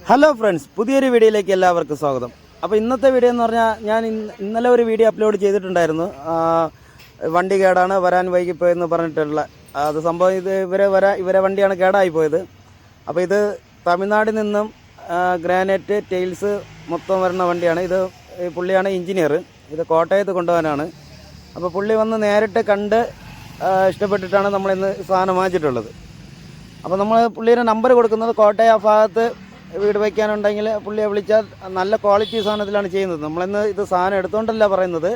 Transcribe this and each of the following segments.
Hello friends, പുതിയൊരു വീഡിയോയിലേക്ക് എല്ലാവർക്കും സ്വാഗതം. അപ്പോൾ ഇന്നത്തെ വീഡിയോ എന്ന് പറഞ്ഞാൽ ഞാൻ ഇന്നലെ ഒരു വീഡിയോ അപ്ലോഡ് ചെയ്തിട്ടുണ്ടായിരുന്നു. വണ്ടി കേടാണ്, വരാൻ വൈകിപ്പോയെന്ന് പറഞ്ഞിട്ടുള്ള അത് സംഭവം. ഇത് ഇവരെ വണ്ടിയാണ് കേടായി പോയത്. അപ്പോൾ ഇത് തമിഴ്നാട്ടിൽ നിന്നും ഗ്രാനൈറ്റ് ടൈൽസ് മൊത്തം വരുന്ന വണ്ടിയാണ്. ഇത് പുള്ളിയാണ് എഞ്ചിനീയർ. ഇത് കോട്ടയത്ത് കൊണ്ടുപോകാനാണ്. അപ്പോൾ പുള്ളി വന്ന് നേരിട്ട് കണ്ട് ഇഷ്ടപ്പെട്ടിട്ടാണ് നമ്മളിന്ന് സാധനം വാങ്ങിച്ചിട്ടുള്ളത്. അപ്പോൾ നമ്മൾ പുള്ളിയുടെ നമ്പർ കൊടുക്കുന്നത് കോട്ടയം ഭാഗത്ത് വീട് വയ്ക്കാനുണ്ടെങ്കിൽ പുള്ളിയെ വിളിച്ചാൽ നല്ല ക്വാളിറ്റി സാധനത്തിലാണ് ചെയ്യുന്നത്. നമ്മളിന്ന് ഇത് സാധനം എടുത്തുകൊണ്ടല്ല പറയുന്നത്,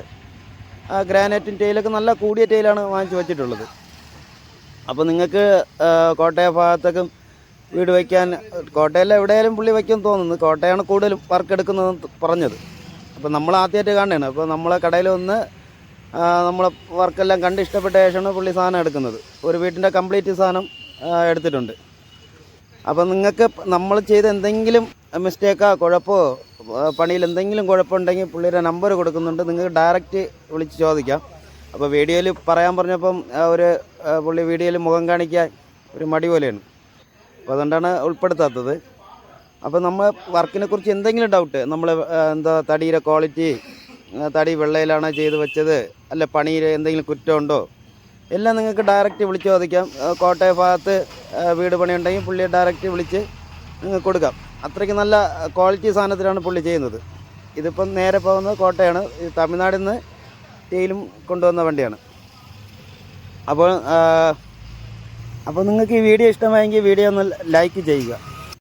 ഗ്രാനൈറ്റും ടൈലൊക്കെ നല്ല കൂടിയ ടൈലാണ് വാങ്ങിച്ച് വെച്ചിട്ടുള്ളത്. അപ്പോൾ നിങ്ങൾക്ക് കോട്ടയം ഭാഗത്തൊക്കെ വീട് വയ്ക്കാൻ, കോട്ടയിൽ എവിടെയാലും പുള്ളി വയ്ക്കുമെന്ന് തോന്നുന്നു. കോട്ടയമാണ് കൂടുതലും വർക്ക് എടുക്കുന്നതെന്ന് പറഞ്ഞത്. അപ്പോൾ നമ്മൾ ആദ്യമായിട്ട് കാണുകയാണ്. അപ്പോൾ നമ്മളെ കടയിൽ വന്ന് നമ്മളെ വർക്കെല്ലാം കണ്ട് ഇഷ്ടപ്പെട്ട ശേഷമാണ് പുള്ളി സാധനം എടുക്കുന്നത്. ഒരു വീട്ടിൻ്റെ കംപ്ലീറ്റ് സാധനം എടുത്തിട്ടുണ്ട്. അപ്പോൾ നിങ്ങൾക്ക് നമ്മൾ ചെയ്ത എന്തെങ്കിലും മിസ്റ്റേക്കോ കുഴപ്പമോ പണിയിൽ എന്തെങ്കിലും കുഴപ്പമുണ്ടെങ്കിൽ പുള്ളിയുടെ നമ്പർ കൊടുക്കുന്നുണ്ട്, നിങ്ങൾക്ക് ഡയറക്റ്റ് വിളിച്ച് ചോദിക്കാം. അപ്പോൾ വീഡിയോയിൽ പറയാൻ പറഞ്ഞപ്പം പുള്ളി വീഡിയോയിൽ മുഖം കാണിക്കാൻ ഒരു മടി പോലെയാണ്. അപ്പോൾ അതുകൊണ്ടാണ് ഉൾപ്പെടുത്താത്തത്. അപ്പോൾ നമ്മൾ വർക്കിനെ കുറിച്ച് എന്തെങ്കിലും ഡൗട്ട്, നമ്മൾ തടിയുടെ ക്വാളിറ്റി, തടി വെള്ളയിലാണോ ചെയ്ത് വെച്ചത്, അല്ല പണിയിൽ എന്തെങ്കിലും കുറ്റമുണ്ടോ, എല്ലാം നിങ്ങൾക്ക് ഡയറക്റ്റ് വിളിച്ച് ചോദിക്കാം. കോട്ടയം ഭാഗത്ത് വീട് പണിയുണ്ടെങ്കിൽ പുള്ളിയെ ഡയറക്റ്റ് വിളിച്ച് നിങ്ങൾക്ക് കൊടുക്കാം. അത്രയ്ക്ക് നല്ല ക്വാളിറ്റി സാധനത്തിലാണ് പുള്ളി ചെയ്യുന്നത്. ഇതിപ്പം നേരെ പോകുന്നത് കോട്ടയാണ്. ഇത് തമിഴ്നാട്ടിൽ നിന്ന് ടൈലും കൊണ്ടുവന്ന വണ്ടിയാണ്. അപ്പോൾ നിങ്ങൾക്ക് ഈ വീഡിയോ ഇഷ്ടമായെങ്കിൽ വീഡിയോ ഒന്ന് ലൈക്ക് ചെയ്യുക.